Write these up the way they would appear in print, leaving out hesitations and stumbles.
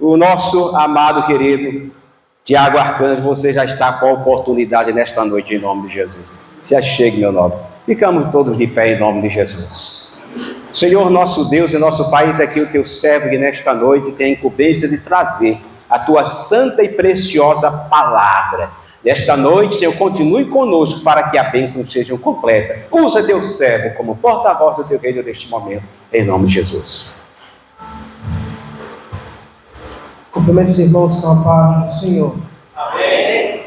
O nosso amado querido Tiago Arcanjo, você já está com a oportunidade nesta noite em nome de Jesus. Se achegue, meu nome. Ficamos todos de pé em nome de Jesus. Senhor, nosso Deus e nosso Pai, é aqui o teu servo que nesta noite tem a incumbência de trazer a tua santa e preciosa palavra. Nesta noite, Senhor, continue conosco para que a bênção seja completa. Usa teu servo como porta-voz do teu reino neste momento, em nome de Jesus. Cumprimento os irmãos com a paz do Senhor. Amém.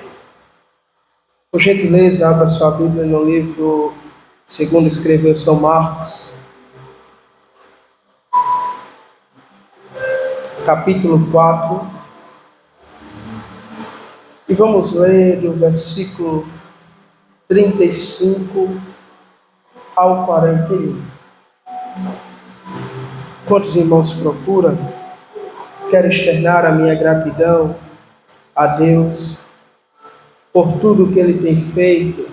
Por gentileza, abra sua Bíblia no livro segundo escreveu São Marcos, capítulo 4, e vamos ler do versículo 35 ao 41. Enquanto os irmãos procuram, quero externar a minha gratidão a Deus por tudo que Ele tem feito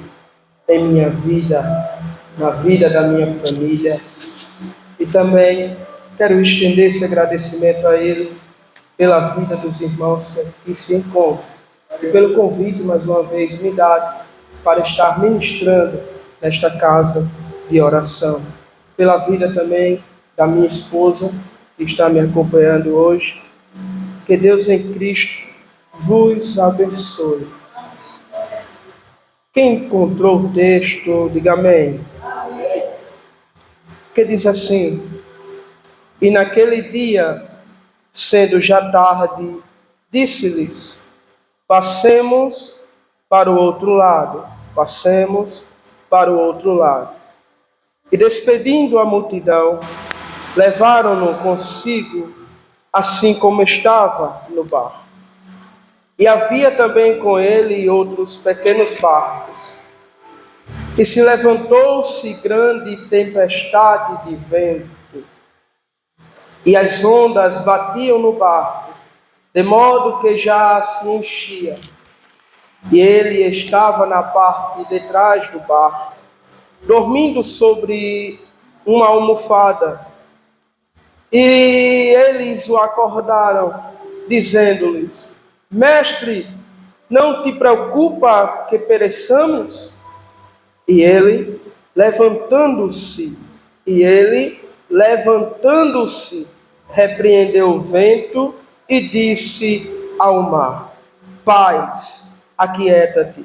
em minha vida, na vida da minha família, e também quero estender esse agradecimento a Ele pela vida dos irmãos que aqui se encontram e pelo convite mais uma vez me dado para estar ministrando nesta casa de oração, pela vida também da minha esposa que está me acompanhando hoje. Que Deus em Cristo vos abençoe. Quem encontrou o texto, diga amém. Que diz assim: e naquele dia, sendo já tarde, disse-lhes: passemos para o outro lado. Passemos para o outro lado. E despedindo a multidão, levaram-no consigo, assim como estava no barco. E havia também com ele outros pequenos barcos. E se levantou-se grande tempestade de vento, e as ondas batiam no barco, de modo que já se enchia. E ele estava na parte de trás do barco, dormindo sobre uma almofada. E eles o acordaram, dizendo-lhes: mestre, não te preocupa que pereçamos? E ele, levantando-se, repreendeu o vento e disse ao mar: paz, aquieta-te.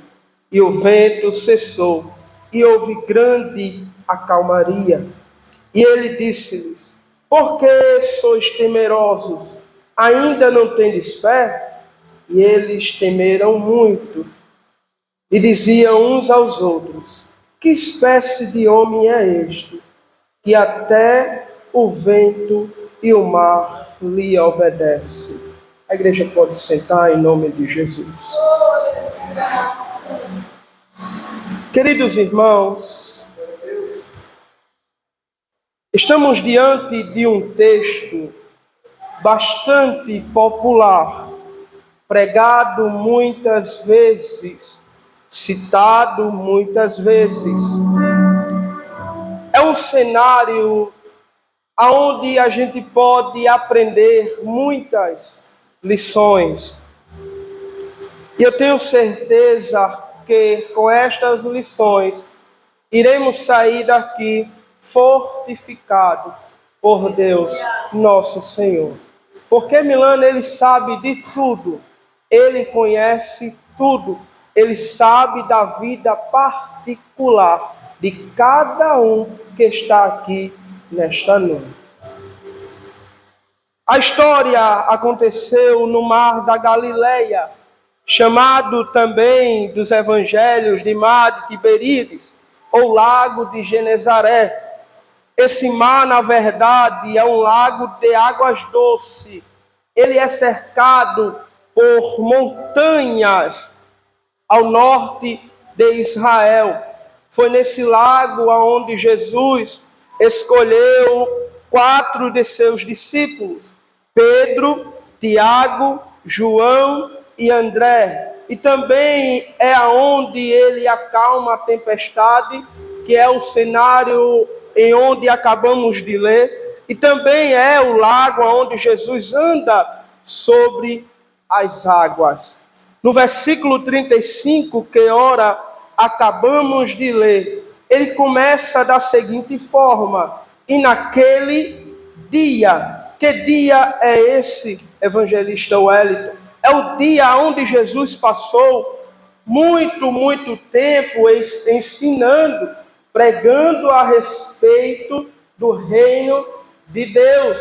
E o vento cessou, e houve grande acalmaria. E ele disse-lhes: por que sois temerosos? Ainda não tendes fé? E eles temeram muito, e diziam uns aos outros: que espécie de homem é este, que até o vento e o mar lhe obedecem? A igreja pode sentar em nome de Jesus. Queridos irmãos, estamos diante de um texto bastante popular, pregado muitas vezes, citado muitas vezes. É um cenário onde a gente pode aprender muitas lições. E eu tenho certeza que com estas lições iremos sair daqui fortificados por Deus, nosso Senhor. Porque Milano, Ele sabe de tudo. Ele conhece tudo. Ele sabe da vida particular de cada um que está aqui nesta noite. A história aconteceu no mar da Galileia, chamado também dos evangelhos de Mar de Tiberíades, ou Lago de Genezaré. Esse mar, na verdade, é um lago de águas doces. Ele é cercado por montanhas ao norte de Israel. Foi nesse lago onde Jesus escolheu 4 de seus discípulos: Pedro, Tiago, João e André. E também é aonde ele acalma a tempestade, que é o cenário em onde acabamos de ler. E também é o lago onde Jesus anda sobre as águas. No versículo 35, que ora acabamos de ler, ele começa da seguinte forma: e naquele dia. Que dia é esse, evangelista Wellington? É o dia onde Jesus passou muito tempo ensinando, pregando a respeito do reino de Deus,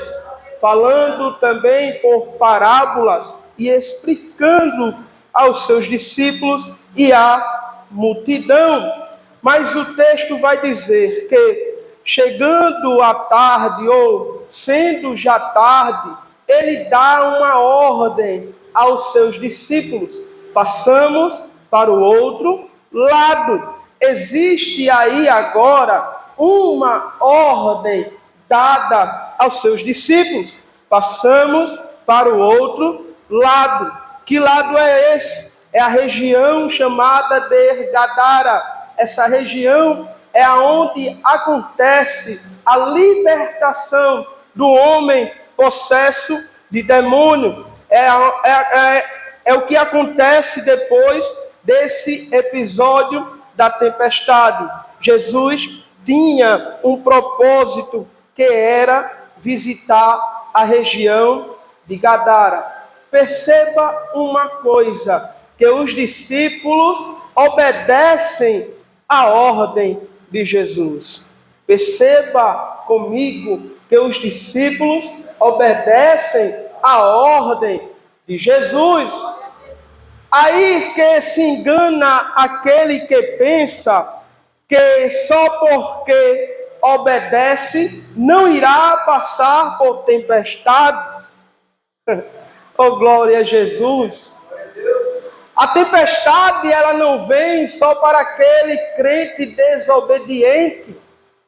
falando também por parábolas e explicando aos seus discípulos e à multidão. Mas o texto vai dizer que, chegando à tarde, ou sendo já tarde, ele dá uma ordem aos seus discípulos: passamos para o outro lado. Existe aí agora uma ordem dada aos seus discípulos: passamos para o outro lado. Que lado é esse? É a região chamada de Gadara. Essa região é onde acontece a libertação do homem possesso de demônio. É o que acontece depois desse episódio da tempestade. Jesus tinha um propósito, que era visitar a região de Gadara. Perceba uma coisa, que os discípulos obedecem a ordem de Jesus. Perceba comigo que os discípulos obedecem a ordem de Jesus. Aí que se engana aquele que pensa que só porque obedece não irá passar por tempestades. Oh, glória a Jesus! A tempestade, ela não vem só para aquele crente desobediente.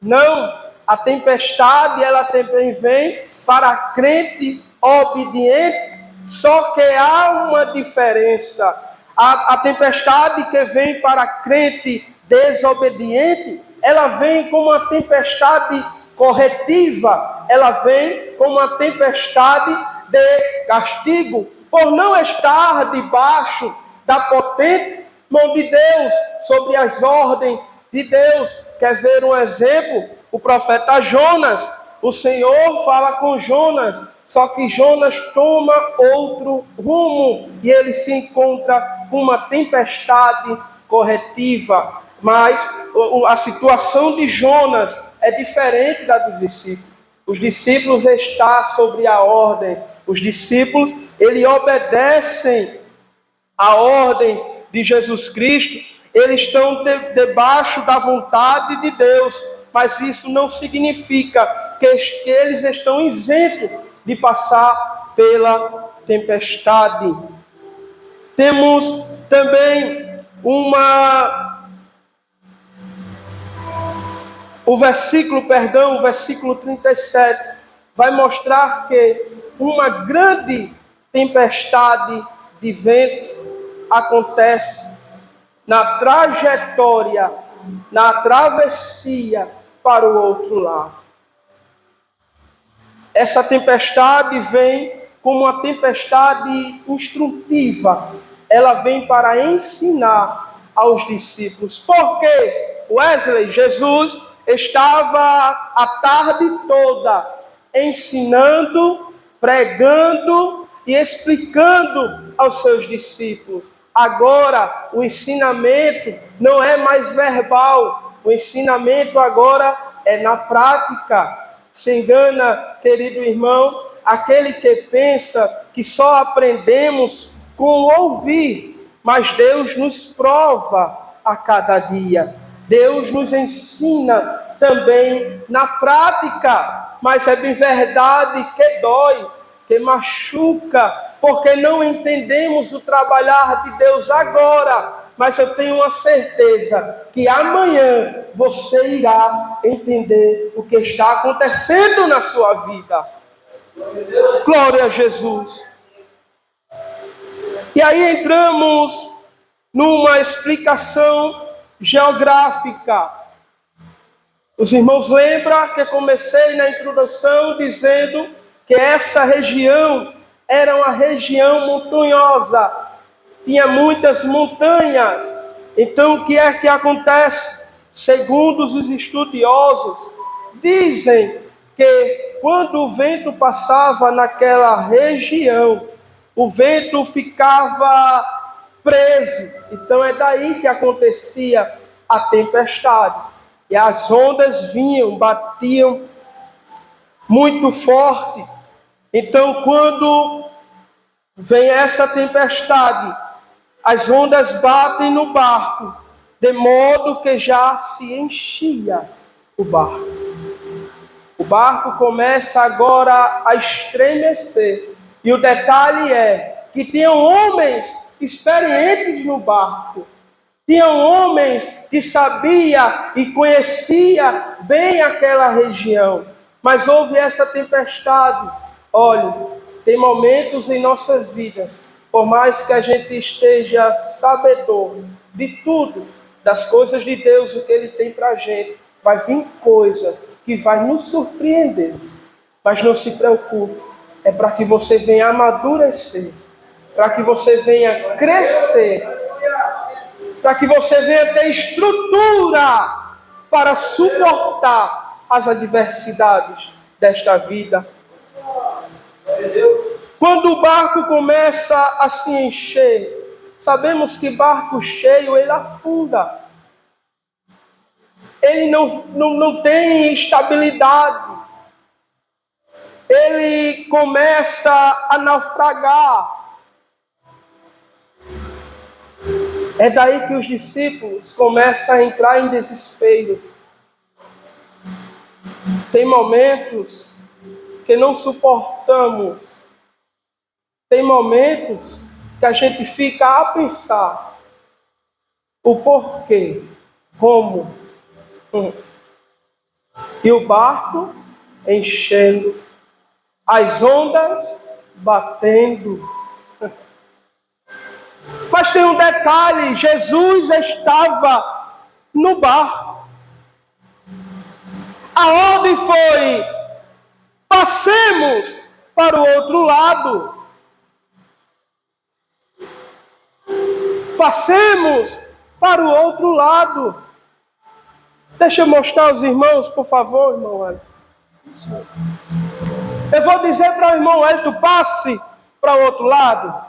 Não, a tempestade, ela também vem para crente obediente. Só que há uma diferença. A tempestade que vem para crente desobediente, ela vem como uma tempestade corretiva. Ela vem como uma tempestade de castigo, por não estar debaixo da potente mão de Deus, sobre as ordens de Deus. Quer ver um exemplo? O profeta Jonas. O Senhor fala com Jonas, só que Jonas toma outro rumo e ele se encontra com uma tempestade corretiva. Mas a situação de Jonas é diferente da dos discípulos. Os discípulos estão sobre a ordem. Os discípulos, eles obedecem a ordem de Jesus Cristo. Eles estão debaixo da vontade de Deus. Mas isso não significa que eles estão isentos de passar pela tempestade. Temos também o versículo 37, vai mostrar que uma grande tempestade de vento acontece na trajetória, na travessia para o outro lado. Essa tempestade vem como uma tempestade instrutiva. Ela vem para ensinar aos discípulos. Por quê? Wesley, Jesus estava a tarde toda ensinando, pregando e explicando aos seus discípulos. Agora, o ensinamento não é mais verbal. O ensinamento agora é na prática. Se engana, querido irmão, aquele que pensa que só aprendemos com ouvir, mas Deus nos prova a cada dia. Deus nos ensina também na prática, mas é bem verdade que dói, que machuca, porque não entendemos o trabalhar de Deus agora. Mas eu tenho uma certeza que amanhã você irá entender o que está acontecendo na sua vida. Glória a Jesus. E aí entramos numa explicação geográfica. Os irmãos lembram que comecei na introdução dizendo que essa região era uma região montanhosa, tinha muitas montanhas. Então, o que é que acontece? Segundo os estudiosos, dizem que quando o vento passava naquela região, o vento ficava preso. Então, é daí que acontecia a tempestade. E as ondas vinham, batiam muito forte. Então, quando vem essa tempestade, as ondas batem no barco, de modo que já se enchia o barco. O barco começa agora a estremecer. E o detalhe é que tinham homens experientes no barco. Tinham homens que sabiam e conheciam bem aquela região. Mas houve essa tempestade. Olha, tem momentos em nossas vidas, por mais que a gente esteja sabedor de tudo, das coisas de Deus, o que Ele tem para a gente, vai vir coisas que vai nos surpreender. Mas não se preocupe, é para que você venha amadurecer, para que você venha crescer, para que você venha ter estrutura para suportar as adversidades desta vida. Quando o barco começa a se encher, sabemos que barco cheio, ele afunda. Ele não tem estabilidade. Ele começa a naufragar. É daí que os discípulos começam a entrar em desespero. Tem momentos que não suportamos. Tem momentos que a gente fica a pensar o porquê, como. E o barco enchendo, as ondas batendo. Mas tem um detalhe, Jesus estava no barco. A ordem foi: passemos para o outro lado. Passemos para o outro lado. Deixa eu mostrar aos irmãos, por favor, irmão Hélio. Eu vou dizer para o irmão Hélio, passe para o outro lado.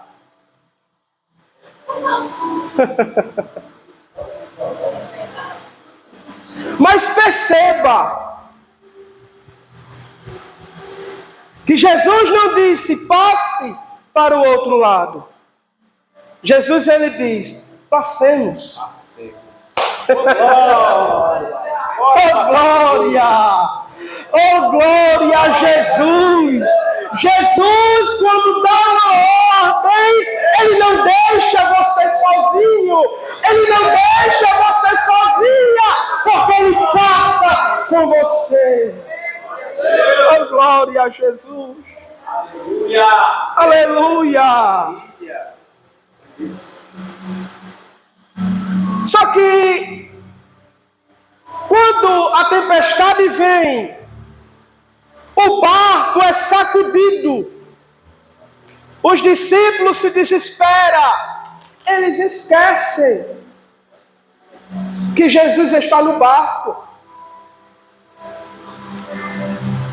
Mas perceba que Jesus não disse passe para o outro lado. Jesus, ele diz, passemos. Oh glória! Oh glória a Jesus! Jesus, quando dá uma ordem, ele não deixa você sozinho. Ele não deixa você sozinha, porque ele passa com você. Oh glória a Jesus! Aleluia! Aleluia! Só que quando a tempestade vem, o barco é sacudido, os discípulos se desesperam, eles esquecem que Jesus está no barco.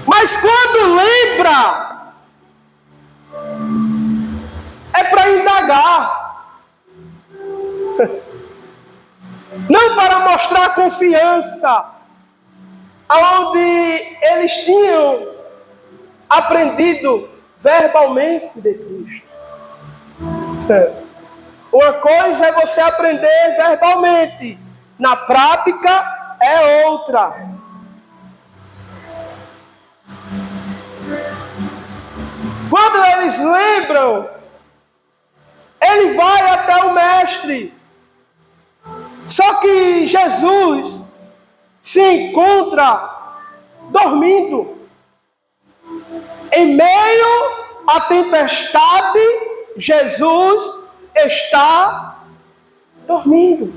Mas quando lembra, é para indagar. Não para mostrar confiança, aonde eles tinham aprendido verbalmente de Cristo. Uma coisa é você aprender verbalmente, na prática é outra. Quando eles lembram, ele vai até o mestre. Só que Jesus se encontra dormindo. Em meio à tempestade, Jesus está dormindo.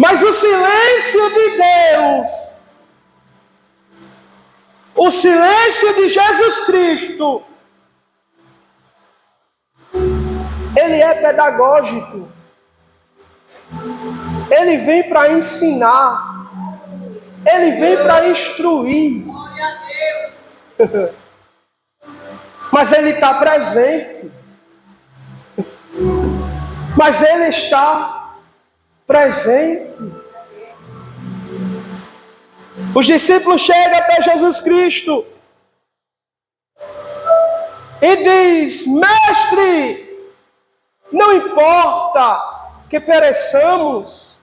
Mas o silêncio de Deus O silêncio de Jesus Cristo, ele é pedagógico. Ele vem para ensinar. Ele vem para instruir. Mas ele está presente. Mas ele está presente. Os discípulos chegam até Jesus Cristo e diz: Mestre, não importa que pereçamos.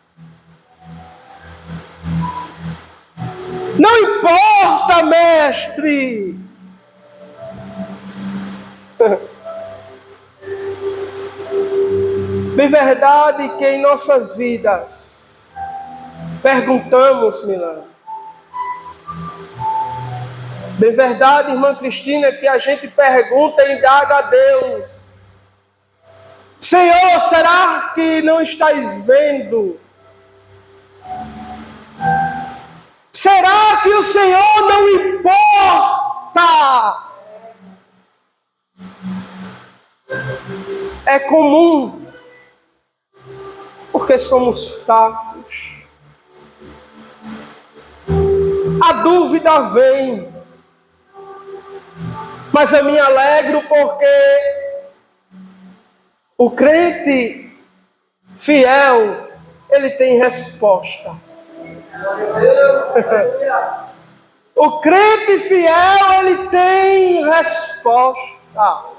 Não importa, mestre. De verdade que em nossas vidas perguntamos, Milana. De verdade, irmã Cristina, que a gente pergunta e indaga a Deus: Senhor, será que não estás vendo? Será que o Senhor não importa? É comum, porque somos fracos. A dúvida vem, mas eu me alegro porque o crente fiel, ele tem resposta. O crente fiel, ele tem resposta.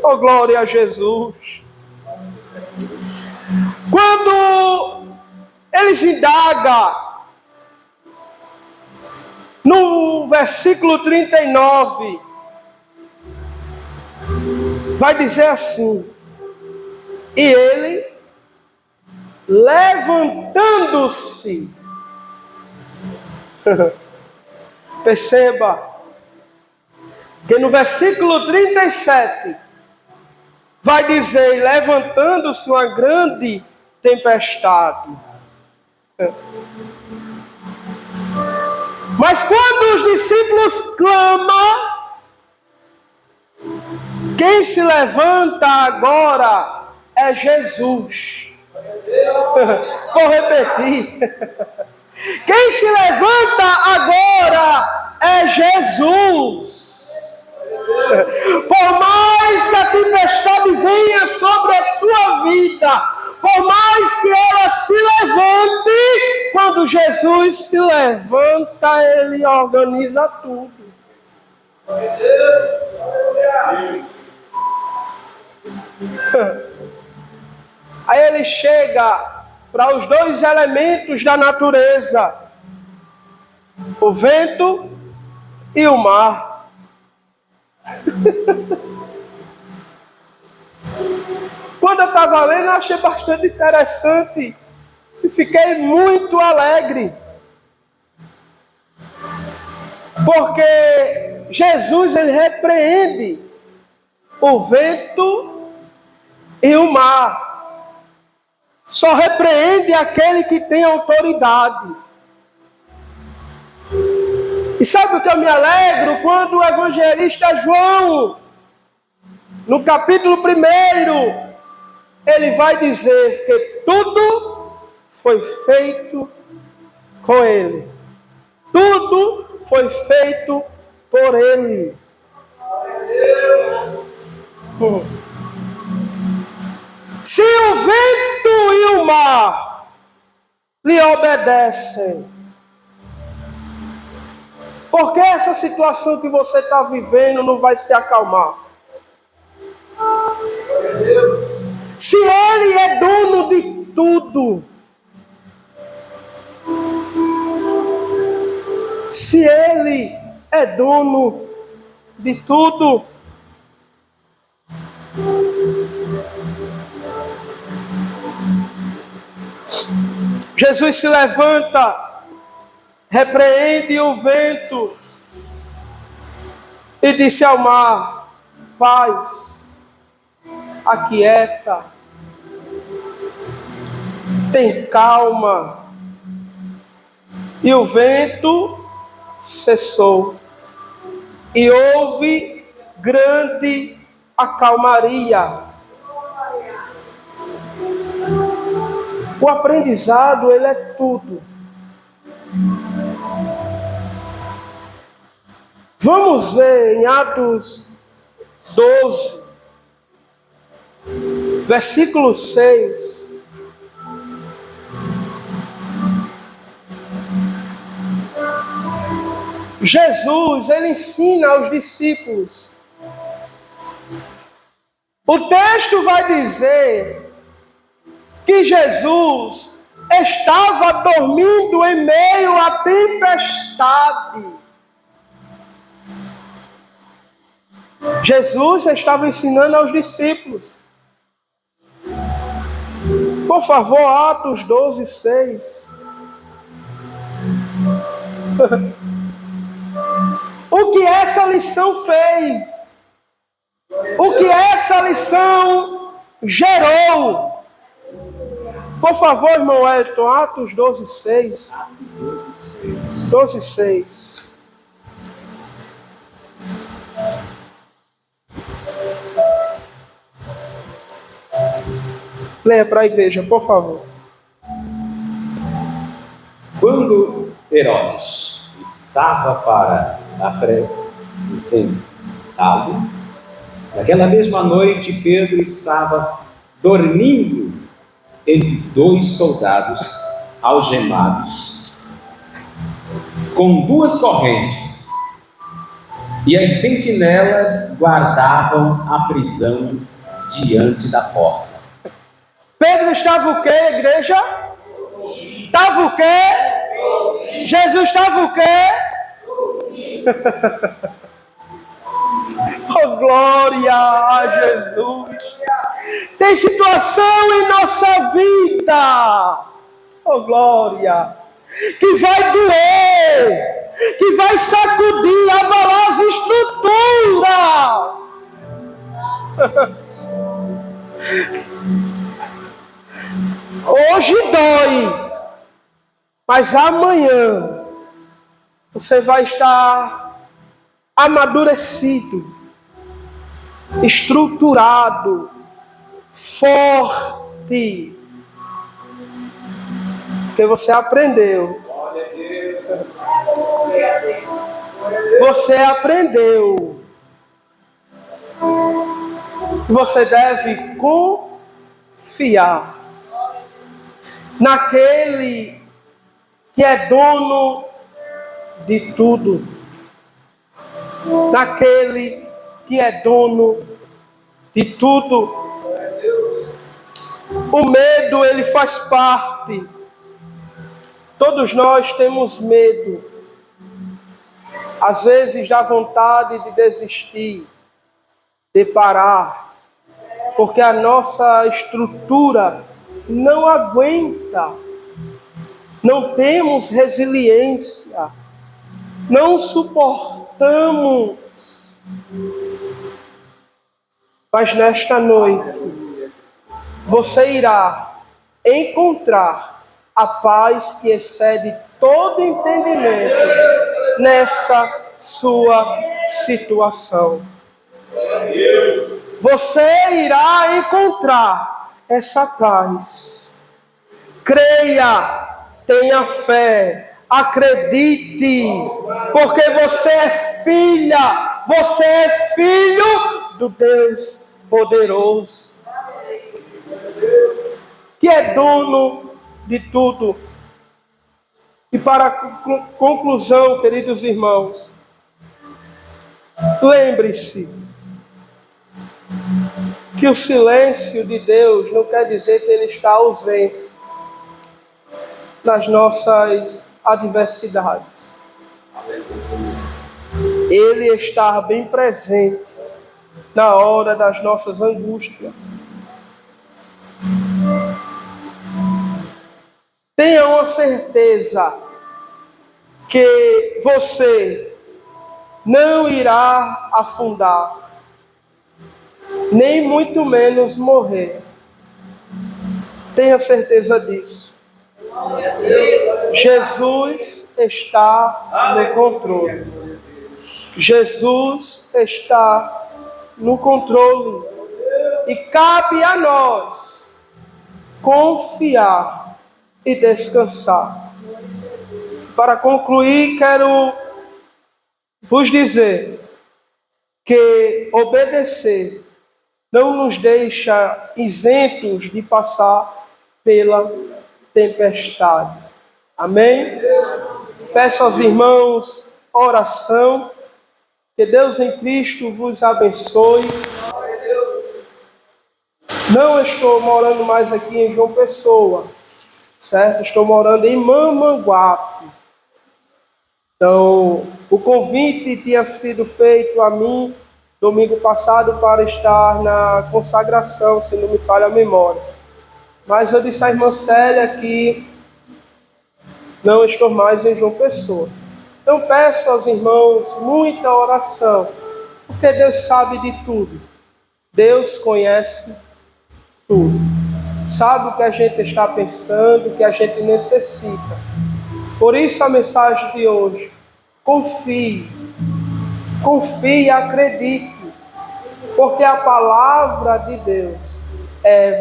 Oh, glória a Jesus. Quando eles indagam, no versículo 39, vai dizer assim: e ele, levantando-se, perceba que no versículo 37 vai dizer: levantando-se uma grande tempestade. Mas quando os discípulos clamam, quem se levanta agora é Jesus. Vou repetir. Quem se levanta agora é Jesus. Por mais que a tempestade venha sobre a sua vida, por mais que ela se levante, quando Jesus se levanta, ele organiza tudo. Aí ele chega para os dois elementos da natureza, o vento e o mar. Quando eu estava lendo, eu achei bastante interessante e fiquei muito alegre, porque Jesus, ele repreende o vento e o mar. Só repreende aquele que tem autoridade. E sabe o que eu me alegro? Quando o evangelista João, no capítulo 1, ele vai dizer que tudo foi feito com ele. Tudo foi feito por ele. Se o vento e o mar lhe obedecem, por que essa situação que você está vivendo não vai se acalmar? Se ele é dono de tudo, se ele é dono de tudo, Jesus se levanta, repreende o vento e disse ao mar: paz, aquieta, tem calma. E o vento cessou. e houve grande acalmaria. O aprendizado, ele é tudo. Vamos ver em Atos 12, versículo 6. Jesus, ele ensina aos discípulos. O texto vai dizer que Jesus estava dormindo em meio à tempestade. Jesus estava ensinando aos discípulos. Por favor, Atos 12, 6. O que essa lição fez? O que essa lição gerou? Por favor, irmão Elton, Atos 12, 6. 12, 6. Leia para a igreja, por favor. Quando Herodes estava para apresentá-lo, naquela mesma noite Pedro estava dormindo entre dois soldados algemados, com duas correntes, e as sentinelas guardavam a prisão diante da porta. Pedro estava o quê, igreja? Estava o quê? Jesus estava o quê? Oh, glória a Jesus! Tem situação em nossa vida, oh glória, que vai doer, que vai sacudir, abalar as estruturas. Hoje dói, mas amanhã você vai estar amadurecido, estruturado, forte, porque você aprendeu. Você aprendeu. Você deve confiar naquele que é dono de tudo, naquele que é dono de tudo. O medo, ele faz parte. Todos nós temos medo. Às vezes dá vontade de desistir, de parar, porque a nossa estrutura não aguenta. Não temos resiliência. Não suportamos. Mas nesta noite, você irá encontrar a paz que excede todo entendimento nessa sua situação. Você irá encontrar essa paz. Creia, tenha fé, acredite, porque você é filha, você é filho do Deus poderoso, que é dono de tudo. E para conclusão, queridos irmãos, lembre-se que o silêncio de Deus não quer dizer que Ele está ausente nas nossas adversidades. Ele está bem presente na hora das nossas angústias. Tenha uma certeza que você não irá afundar, nem muito menos morrer. Tenha certeza disso. Jesus está no controle. Jesus está no controle e cabe a nós confiar e descansar. Para concluir, quero vos dizer que obedecer não nos deixa isentos de passar pela tempestade. Amém? Peço aos irmãos oração, que Deus em Cristo vos abençoe. Não estou morando mais aqui em João Pessoa, certo? Estou morando em Mamanguape. Então, o convite tinha sido feito a mim domingo passado para estar na consagração, se não me falha a memória. Mas eu disse à irmã Célia que não estou mais em João Pessoa. Então peço aos irmãos muita oração, porque Deus sabe de tudo. Deus conhece tudo. Sabe o que a gente está pensando, o que a gente necessita. Por isso a mensagem de hoje: confie e acredite, porque a palavra de Deus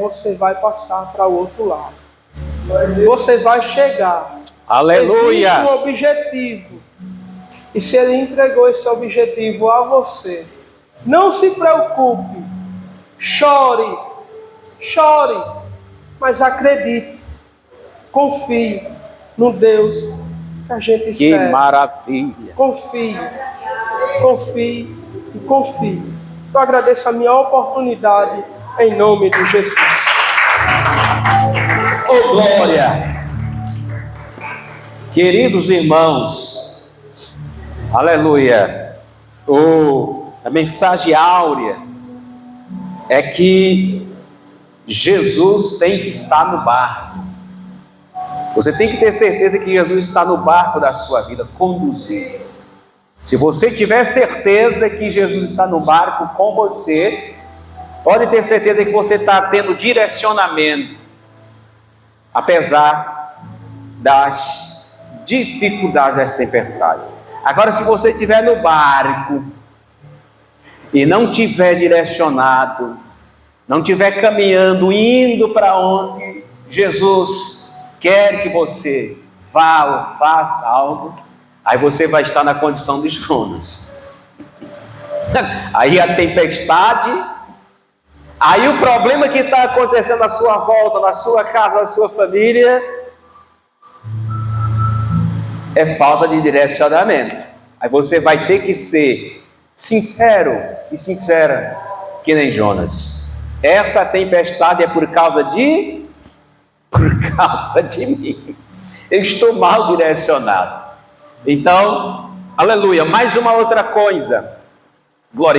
você vai passar para o outro lado. Você vai chegar. Aleluia! Existe um objetivo. E se Ele entregou esse objetivo a você, não se preocupe, chore, mas acredite, confie no Deus que a gente serve. Que maravilha! Confie. Eu agradeço a minha oportunidade em nome de Jesus. Oh, glória! Queridos irmãos, aleluia, a mensagem áurea é que Jesus tem que estar no barco. Você tem que ter certeza que Jesus está no barco da sua vida, conduzindo. Se você tiver certeza que Jesus está no barco com você, pode ter certeza que você está tendo direcionamento, apesar das dificuldades dessa tempestade. Agora, se você estiver no barco e não estiver direcionado, não estiver caminhando, indo para onde Jesus quer que você vá ou faça algo, aí você vai estar na condição de Jonas. Aí a tempestade, aí o problema que está acontecendo à sua volta, na sua casa, na sua família, é falta de direcionamento. Aí você vai ter que ser sincero e sincera, que nem Jonas. Essa tempestade é por causa de mim. Eu estou mal direcionado. Então, aleluia. Mais uma outra coisa. Glória.